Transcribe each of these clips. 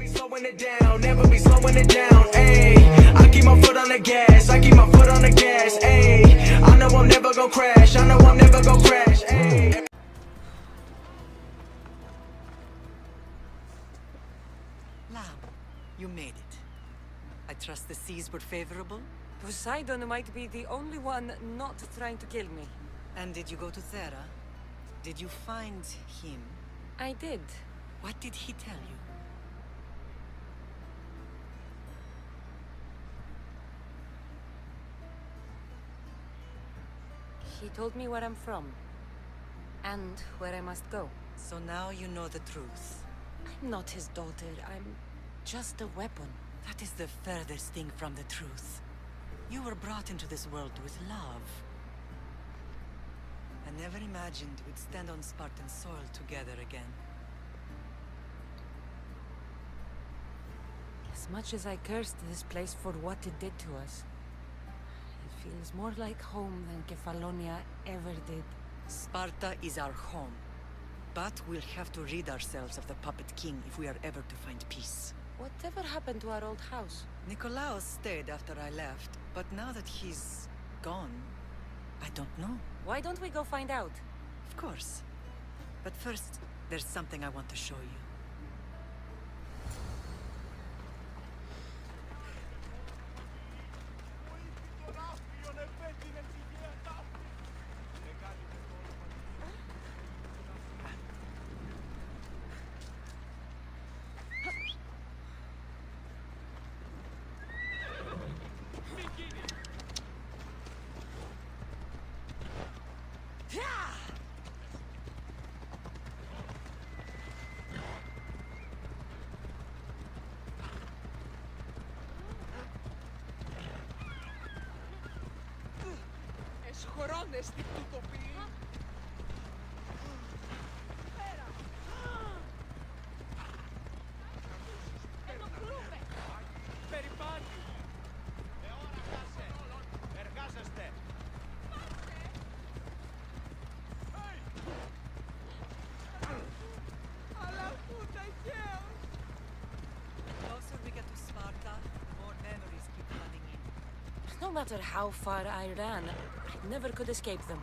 be slowing it down, never be slowing it down, ayy. I keep my foot on the gas, I keep my foot on the gas, ayy. I know I'm never gonna crash, I know I'm never gonna crash, ayy. Lamb, you made it. I trust the seas were favorable? Poseidon might be the only one not trying to kill me. And did you go to Thera? Did you find him? I did. What did he tell you? He told me where I'm from. And where I must go. So now you know the truth. I'm not his daughter. I'm just a weapon. That is the furthest thing from the truth. You were brought into this world with love. I never imagined we'd stand on Spartan soil together again. As much as I cursed this place for what it did to us, it feels more like home than Kefalonia ever did. Sparta is our home. But we'll have to rid ourselves of the Puppet King if we are ever to find peace. Whatever happened to our old house? Nikolaos stayed after I left, but now that he's gone, I don't know. Why don't we go find out? Of course. But first, there's something I want to show you. Χωρώνες τι τουτοποιεί. Ενοχλούμε. Περιπάτη. Εργάζεστε. Αλλά πού τα χαίος. The closer we get to Sparta, the more memories keep flooding in. No matter how far I ran, I never could escape them.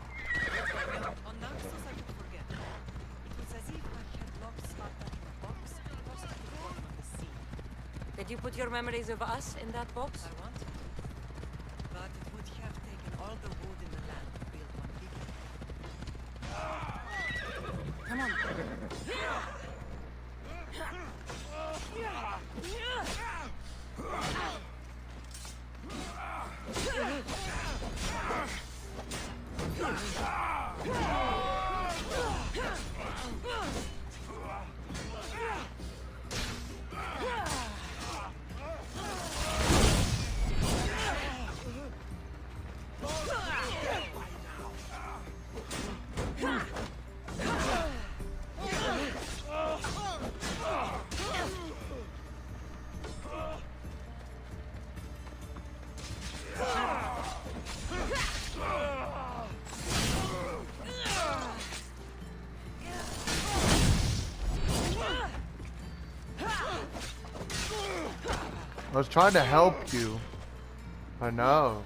On Naxos I could forget. It was as if I had locked Sparta in a box and tossed it to the bottom of the sea. Did you put your memories of us in that box? I want to. But it would have taken all the wood in the land to build one big one. Come on. I was trying to help you. I know.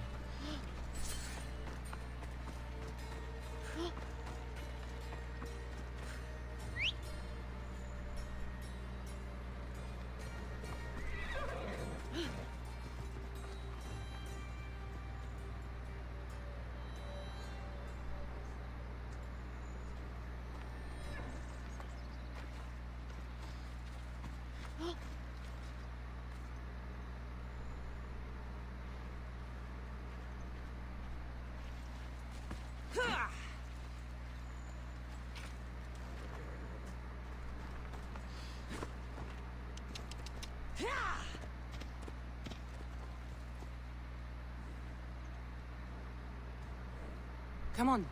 Come on.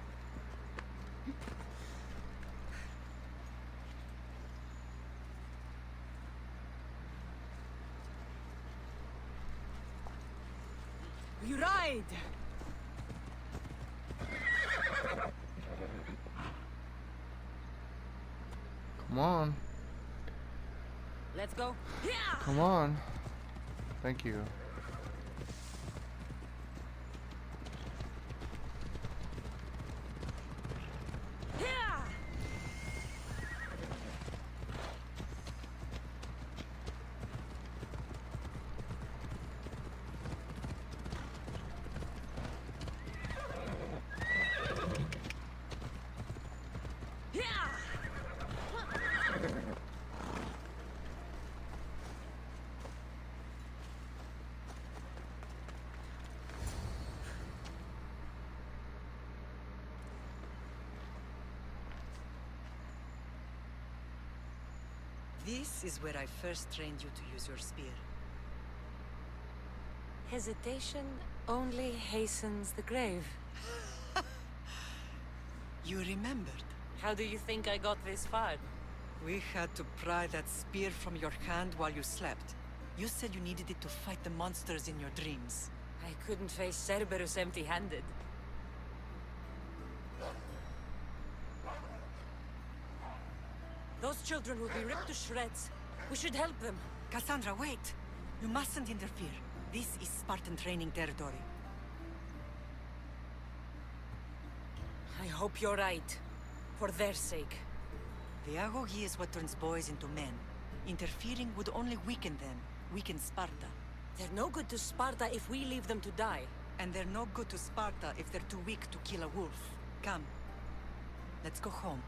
You ride! Come on. Let's go. Come on. Thank you. This is where I first trained you to use your spear. Hesitation only hastens the grave. You remembered. How do you think I got this far? We had to pry that spear from your hand while you slept. You said you needed it to fight the monsters in your dreams. I couldn't face Cerberus empty-handed. Those children will be ripped to shreds. We should help them. Cassandra, wait! You mustn't interfere. This is Spartan training territory. I hope you're right. For their sake. The Agogi is what turns boys into men. Interfering would only weaken them, weaken Sparta. They're no good to Sparta if we leave them to die. And they're no good to Sparta if they're too weak to kill a wolf. Come. Let's go home.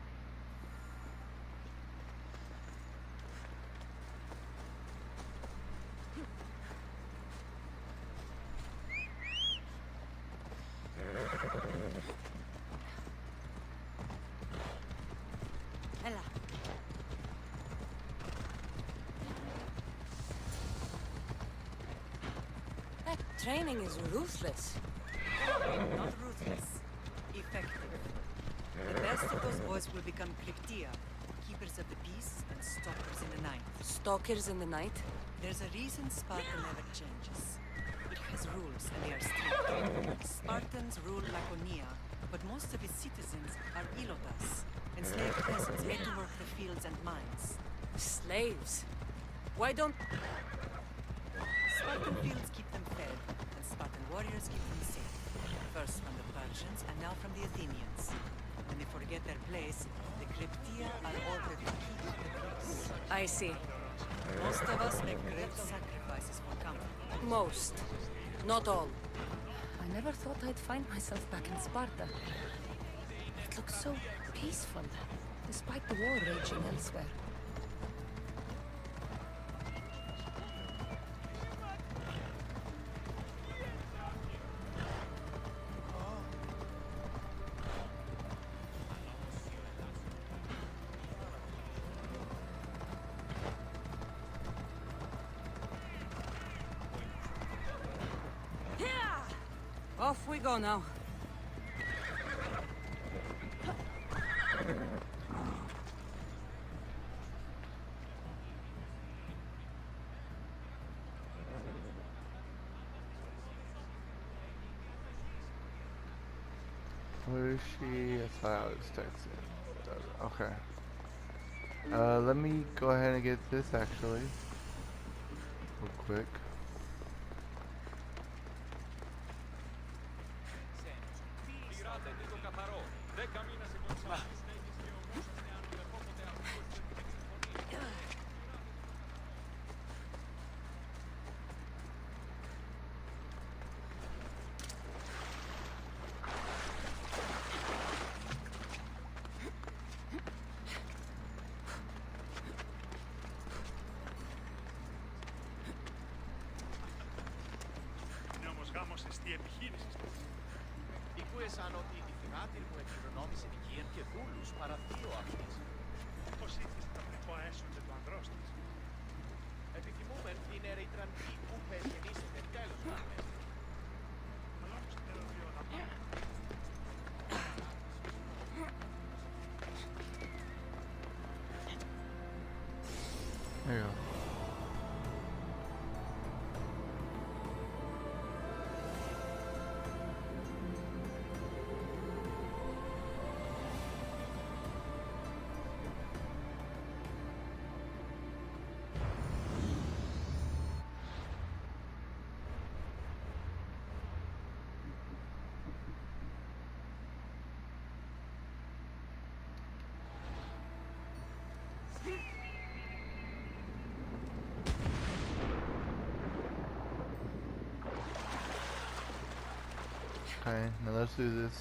Ella. That training is ruthless. Not ruthless. Effective. The best of those boys will become Cryptia, keepers of the peace and stalkers in the night. Stalkers in the night? There's a reason Sparta never changes. It has rules, and they are strict. Spartans rule Laconia, but most of its citizens are Ilotas, enslaved peasants made to work the fields and mines. Slaves? Why don't... Spartan fields keep them fed, and Spartan warriors keep them safe. First from the Persians, and now from the Athenians. When they forget their place, the Cryptia are ordered to keep the peace. I see. Most of us make great sacrifices for comfort. Most. Not all. I never thought I'd find myself back in Sparta. It looks so peaceful, despite the war raging elsewhere. Off we go now. Where is she? I thought I was texting. Okay. Let me go ahead and get this actually. Real quick. σωστή επιχείρηση. Ήκουεσαν ότι η θυγάτηρ μου εκκληρονόμησε οικίαν και δούλους παρά δύο αυτής. Πως ήθισε τα πνευό έσονται του ανδρός της. Επιθυμούμεν την ερειτρανική που γεννήσετε τέλος μας. Αλλά όμως θέλω δύο να πάω. There you go. Okay, now let's do this.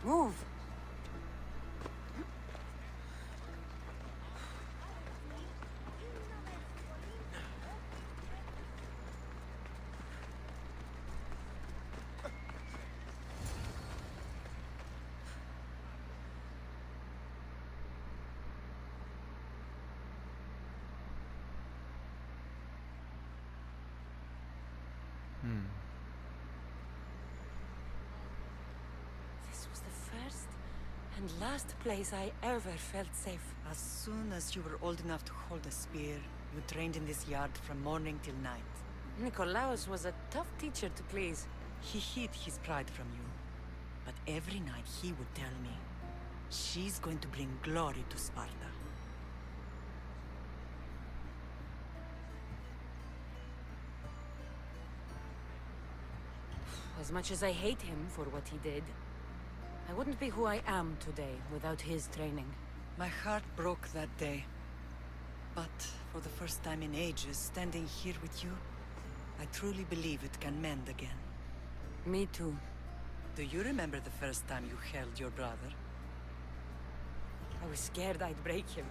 Move. This was the first and last place I ever felt safe. As soon as you were old enough to hold a spear, you trained in this yard from morning till night. Nikolaos was a tough teacher to please. He hid his pride from you. But every night he would tell me, she's going to bring glory to Sparta. As much as I hate him for what he did, I wouldn't be who I am today without his training. My heart broke that day. But for the first time in ages, standing here with you, I truly believe it can mend again. Me too. Do you remember the first time you held your brother? I was scared I'd break him.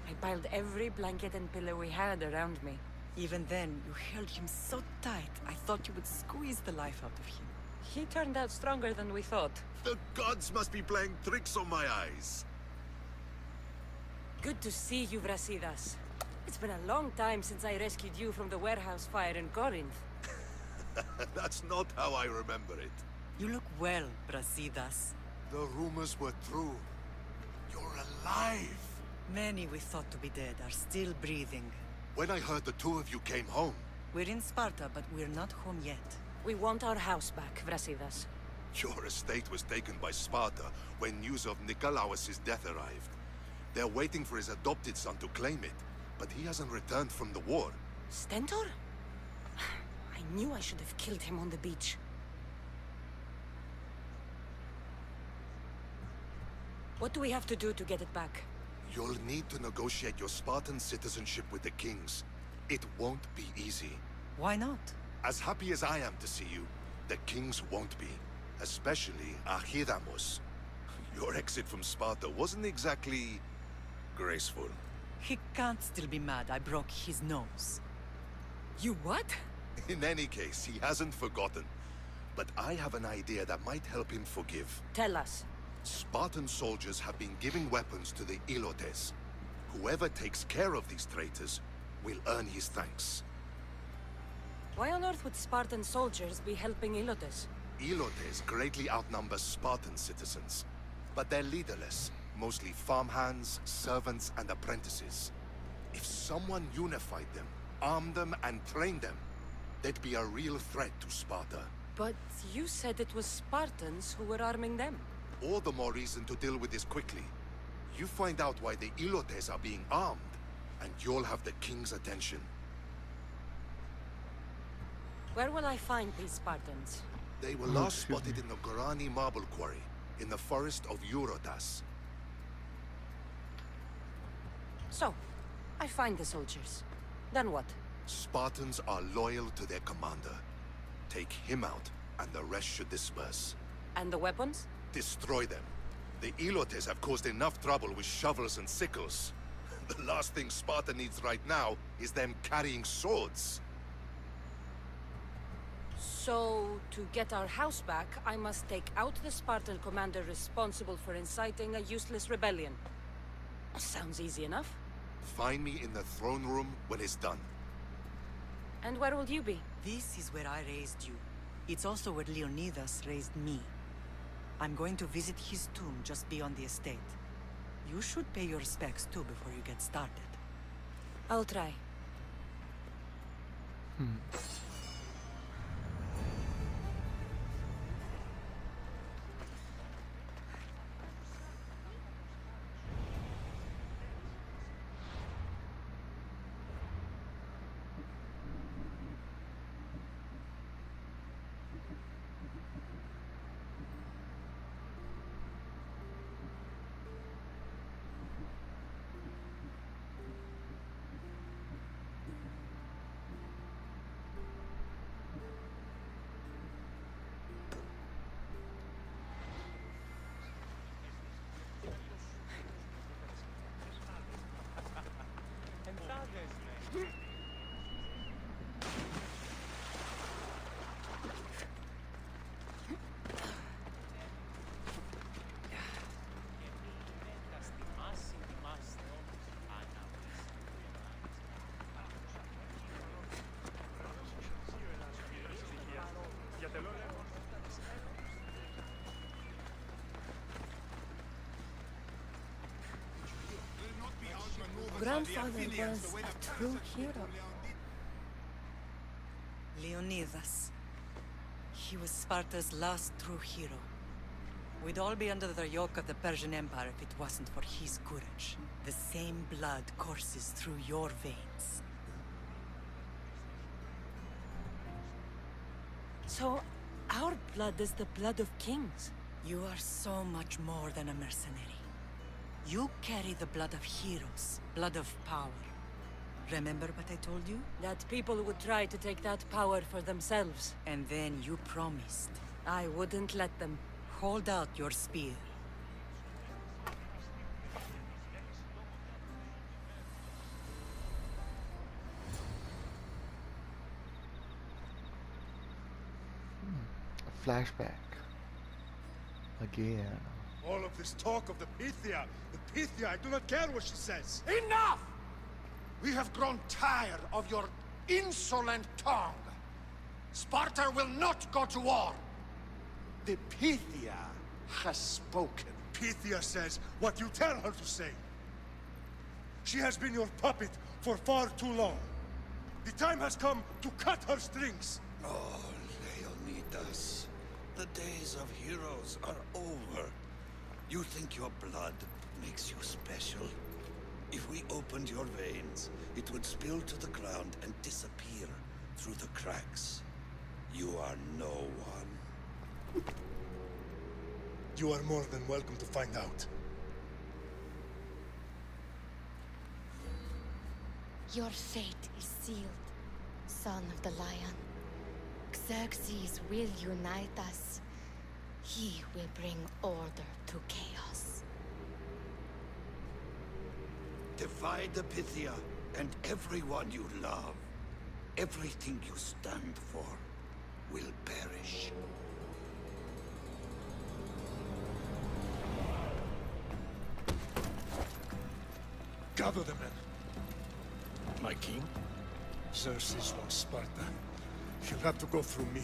I piled every blanket and pillow we had around me. Even then, you held him so tight, I thought you would squeeze the life out of him. He turned out stronger than we thought. The gods must be playing tricks on my eyes. Good to see you, Brasidas. It's been a long time since I rescued you from the warehouse fire in Corinth. That's not how I remember it. You look well, Brasidas. The rumors were true. You're alive. Many we thought to be dead are still breathing. When I heard the two of you came home, We're in Sparta, but we're not home yet. We want our house back, Brasidas. your estate was taken by Sparta when news of Nikolaos' death arrived. They're waiting for his adopted son to claim it, but he hasn't returned from the war. Stentor? I knew I should have killed him on the beach. What do we have to do to get it back? You'll need to negotiate your Spartan citizenship with the kings. It won't be easy. Why not? As happy as I am to see you, the kings won't be. Especially Archidamos. Your exit from Sparta wasn't exactly graceful. He can't still be mad I broke his nose. You what? In any case, he hasn't forgotten. But I have an idea that might help him forgive. Tell us. Spartan soldiers have been giving weapons to the Ilotes. Whoever takes care of these traitors will earn his thanks. Why on earth would Spartan soldiers be helping Ilotes? Ilotes greatly outnumber Spartan citizens, but they're leaderless, mostly farmhands, servants, and apprentices. If someone unified them, armed them, and trained them, they'd be a real threat to Sparta. But you said it was Spartans who were arming them. All the more reason to deal with this quickly. You find out why the Ilotes are being armed, and you'll have the king's attention. Where will I find these Spartans? They were last spotted in the Gorani marble quarry, in the forest of Eurotas. So, I find the soldiers. Then what? Spartans are loyal to their commander. Take him out, and the rest should disperse. And the weapons? Destroy them. The Ilotes have caused enough trouble with shovels and sickles. The last thing Sparta needs right now is them carrying swords. So, to get our house back, I must take out the Spartan commander responsible for inciting a useless rebellion. Sounds easy enough. Find me in the throne room when it's done. And where will you be? This is where I raised you. It's also where Leonidas raised me. I'm going to visit his tomb just beyond the estate. You should pay your respects too before you get started. I'll try. grandfather was a true hero. Leonidas. He was Sparta's last true hero. We'd all be under the yoke of the Persian Empire if it wasn't for his courage. The same blood courses through your veins. So, our blood is the blood of kings. You are so much more than a mercenary. You carry the blood of heroes, blood of power. Remember what I told you? That people would try to take that power for themselves. And then you promised. I wouldn't let them. Hold out your spear. A flashback. Again. All of this talk of the Pythia, I do not care what she says. Enough! We have grown tired of your insolent tongue. Sparta will not go to war. The Pythia has spoken. Pythia says what you tell her to say. She has been your puppet for far too long. The time has come to cut her strings. Oh, Leonidas. The days of heroes are over. You think your blood makes you special? If we opened your veins, it would spill to the ground and disappear through the cracks. You are no one. You are more than welcome to find out. Your fate is sealed, son of the lion. Xerxes will unite us. He will bring order to chaos. Divide the Pythia and everyone you love. Everything you stand for will perish. Gather the men. My king? Xerxes wants Sparta. He'll have to go through me.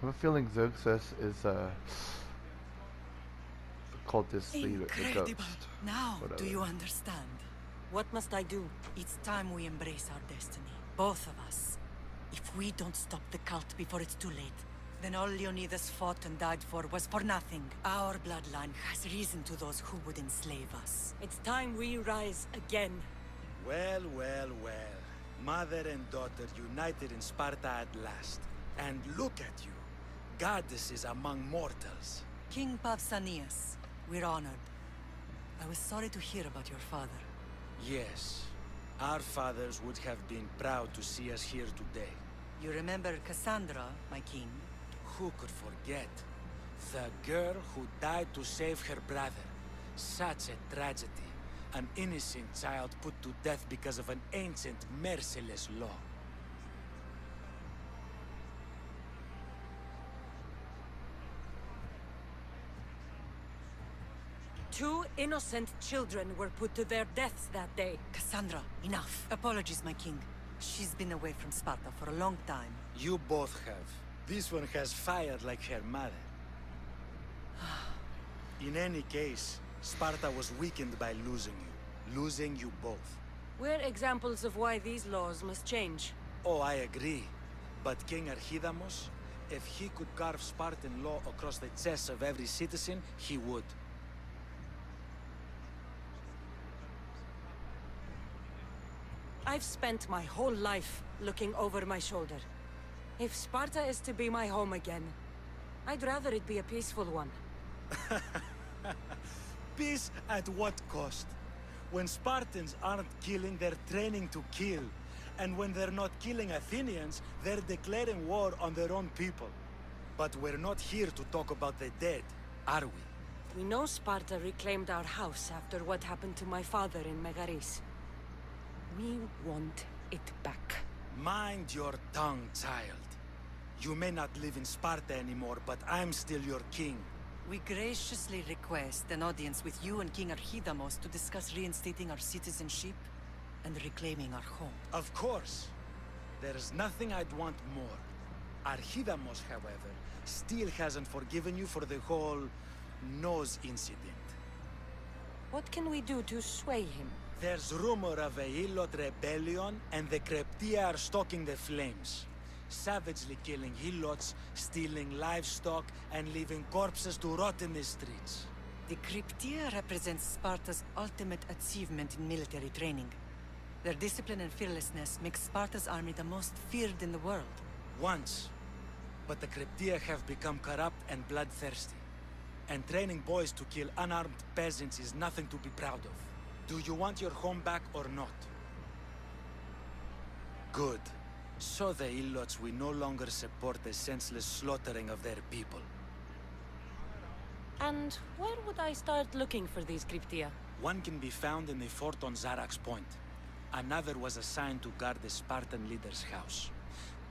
I have a feeling Xerxes is cultist leader, the Incredible. ghost. Now, Whatever. do you understand? What must I do? It's time we embrace our destiny. Both of us. If we don't stop the cult before it's too late, then all Leonidas fought and died for was for nothing. Our bloodline has reason to those who would enslave us. It's time we rise again. Well, well, well. Mother and daughter united in Sparta at last. And look at you. Goddesses among mortals. King Pausanias, we're honored. I was sorry to hear about your father. Yes. Our fathers would have been proud to see us here today. You remember Cassandra, my king? Who could forget? The girl who died to save her brother. Such a tragedy. An innocent child put to death because of an ancient, merciless law. Two innocent children were put to their deaths that day. Cassandra, enough. Apologies, my king. She's been away from Sparta for a long time. You both have. This one has fired like her mother. In any case, Sparta was weakened by losing you. Losing you both. We're examples of why these laws must change. Oh, I agree. But King Archidamos, if he could carve Spartan law across the chests of every citizen, he would. I've spent my whole life looking over my shoulder. If Sparta is to be my home again, I'd rather it be a peaceful one. Peace at what cost? When Spartans aren't killing, they're training to kill. And when they're not killing Athenians, they're declaring war on their own people. But we're not here to talk about the dead, are we? We know Sparta reclaimed our house after what happened to my father in Megaris. We want it back. Mind your tongue, child. You may not live in Sparta anymore, but I'm still your king. We graciously request an audience with you and King Archidamos to discuss reinstating our citizenship and reclaiming our home. Of course. There's nothing I'd want more. Archidamos, however, still hasn't forgiven you for the whole nose incident. What can we do to sway him? There's rumor of a Hilot rebellion, and the Kreptia are stoking the flames. Savagely killing Hilots, stealing livestock, and leaving corpses to rot in the streets. The Cryptia represents Sparta's ultimate achievement in military training. Their discipline and fearlessness make Sparta's army the most feared in the world. Once. But the Cryptia have become corrupt and bloodthirsty. And training boys to kill unarmed peasants is nothing to be proud of. Do you want your home back or not? Good. So the Ilots will no longer support the senseless slaughtering of their people. And where would I start looking for these Cryptia? One can be found in the fort on Zarak's Point. Another was assigned to guard the Spartan leader's house.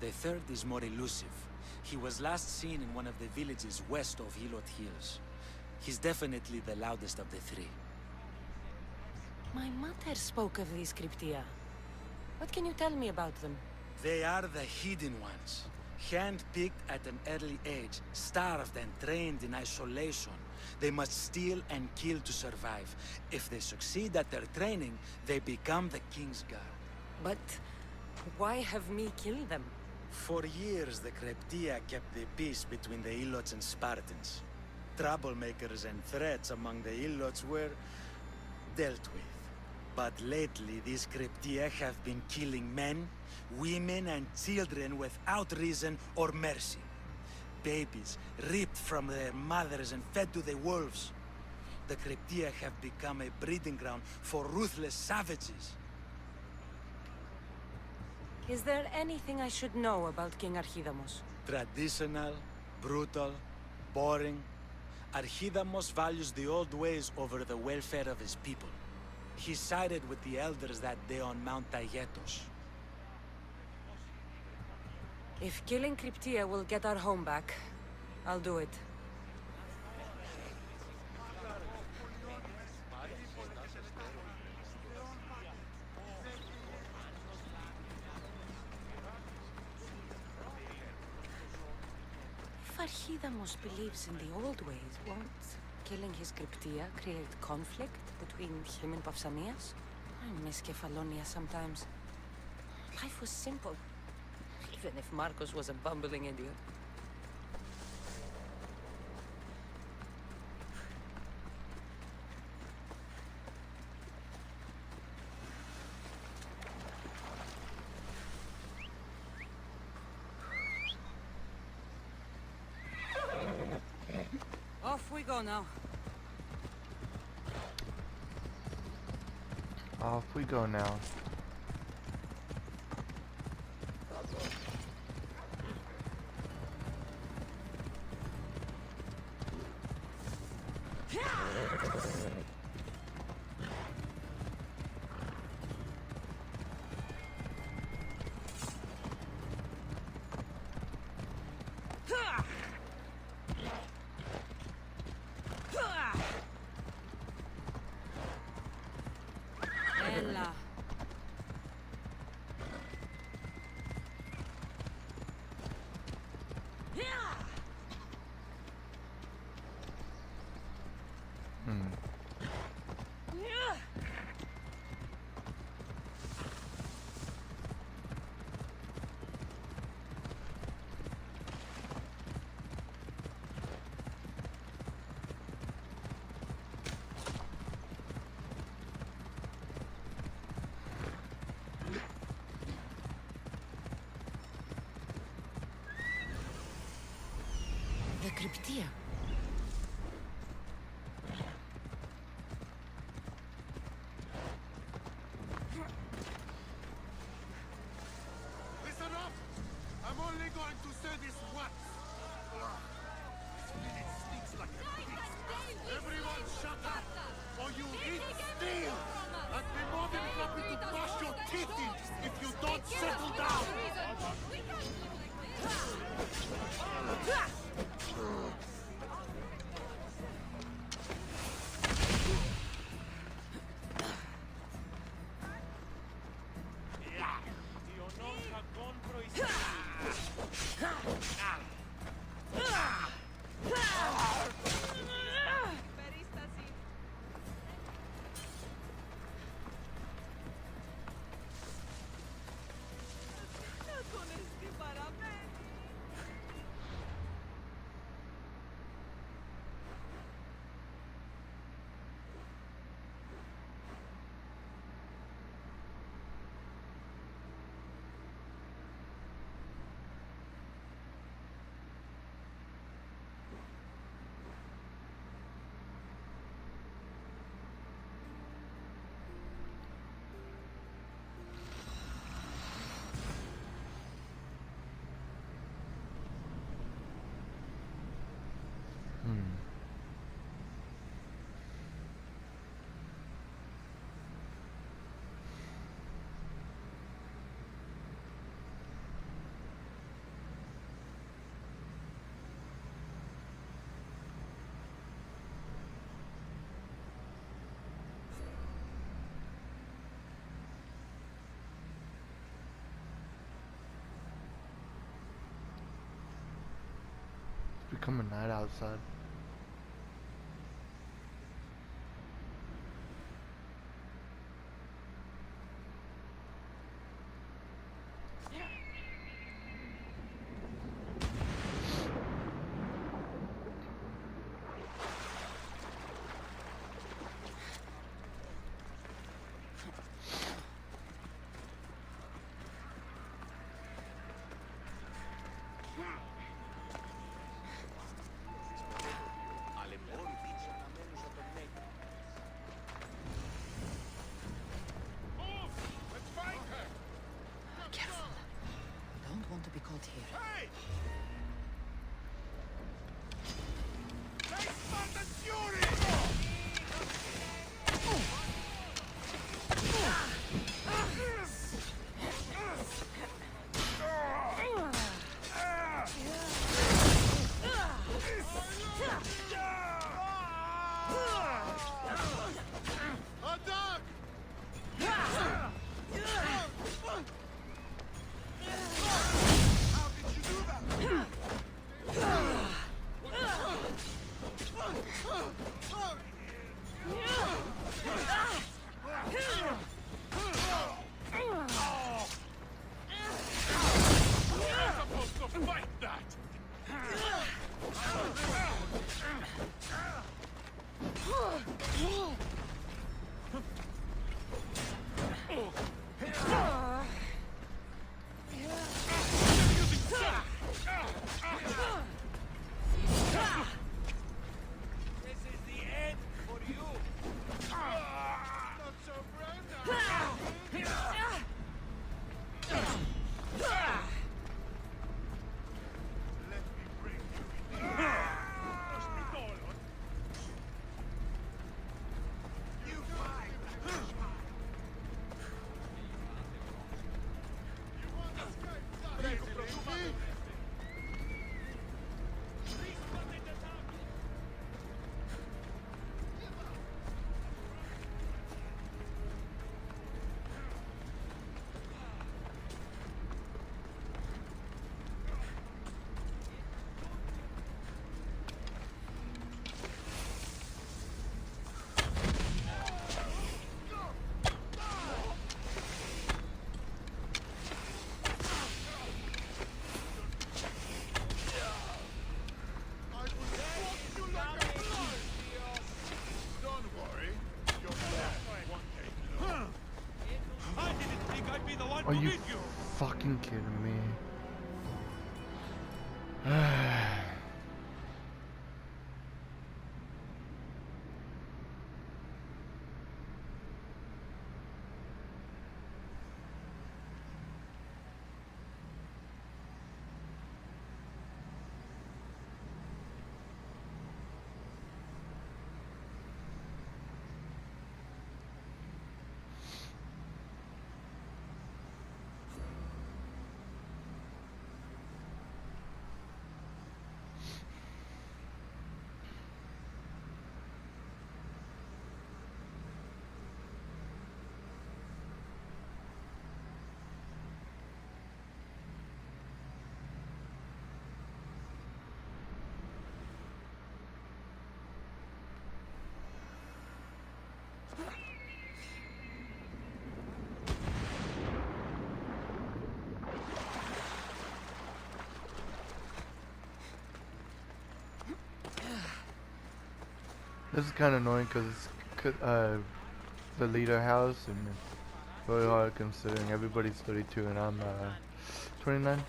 The third is more elusive. He was last seen in one of the villages west of Hilot Hills. He's definitely the loudest of the three. My mother spoke of these Cryptia. What can you tell me about them? They are the hidden ones. Hand-picked at an early age, starved and trained in isolation. They must steal and kill to survive. If they succeed at their training, they become the King's Guard. But why have me kill them? For years, the Cryptia kept the peace between the Ilots and Spartans. Troublemakers and threats among the Ilots were dealt with. But lately, these Cryptia have been killing men, women, and children without reason or mercy. Babies ripped from their mothers and fed to the wolves. The Cryptia have become a breeding ground for ruthless savages. Is there anything I should know about King Archidamos? Traditional, brutal, boring. Archidamos values the old ways over the welfare of his people. He sided with the elders that day on Mount Taygetos. If killing Cryptia will get our home back, I'll do it. If Archidamos believes in the old ways, won't killing his Cryptia create conflict between him and Pausanias? I miss Kefalonia sometimes. Life was simple, even if Marcos was a bumbling idiot. Off we go now. Off we go now. Ella. The Cryptia. Listen up! I'm only going to say this once. This village stinks like a pig. Everyone shut up, or you eat steel! And be more than happy to bash your teeth in if you don't settle down! Io non ha contro i becoming night outside. Careful. Don't want to be caught here. Hey! Hey, Spartan Fury! Attack! How did you do that? You're supposed to fight that! This is the end for you! Not so brave Let me bring you in. You fight! You want to escape? Prego, preoccupate! I will walk you like a fly! Don't worry, your dad won't take long. I didn't think I'd be the one Are to you meet you! fucking kidding me? This is kind of annoying because it's the leader house and it's really hard considering everybody's 32 and I'm 29.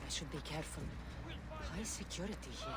I should be careful. High security here.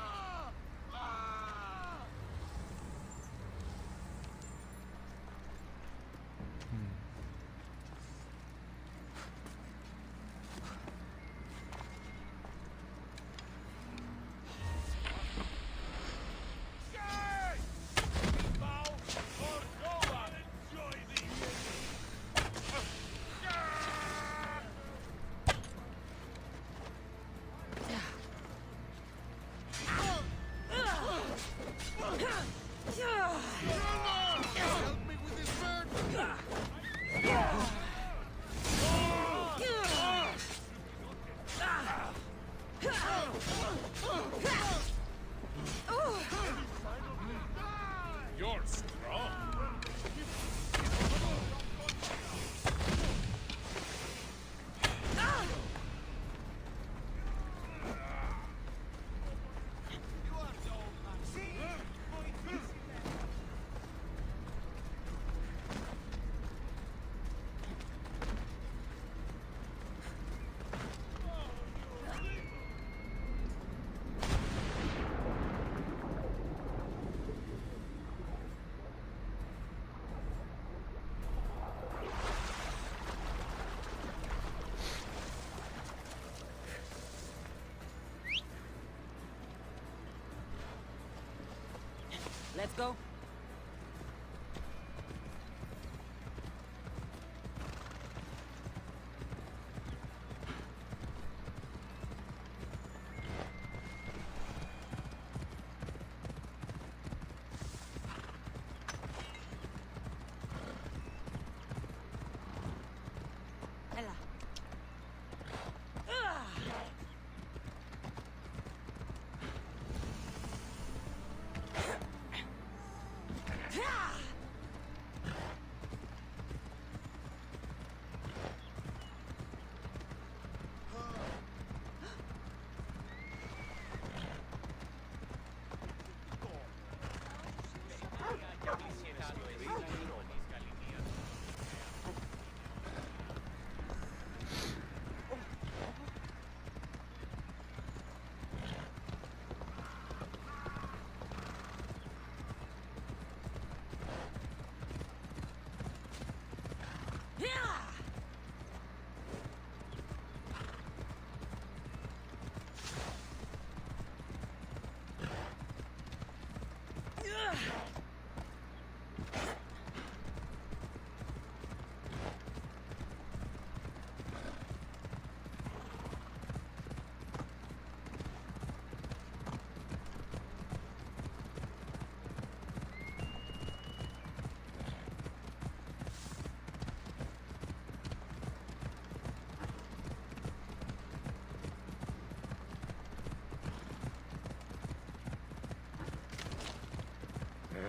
Let's go.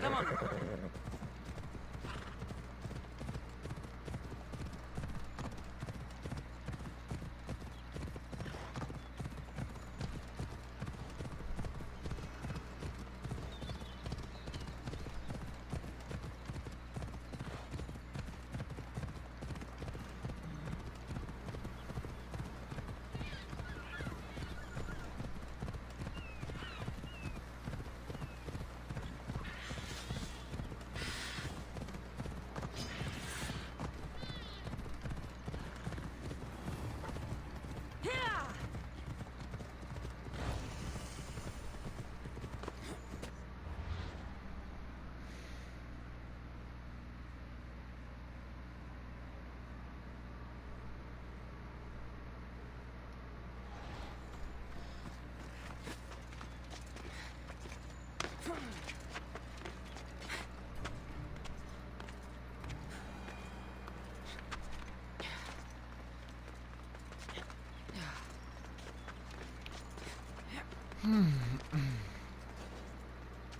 Come on.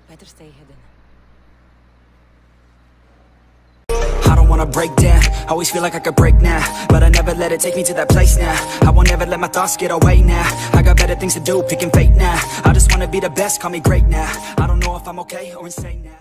Better stay hidden. I don't wanna break down, always feel like I could break now, but I never let it take me to that place now. I won't ever let my thoughts get away now. I got better things to do, picking fate now. I just wanna be the best, call me great now. I don't know if I'm okay or insane now.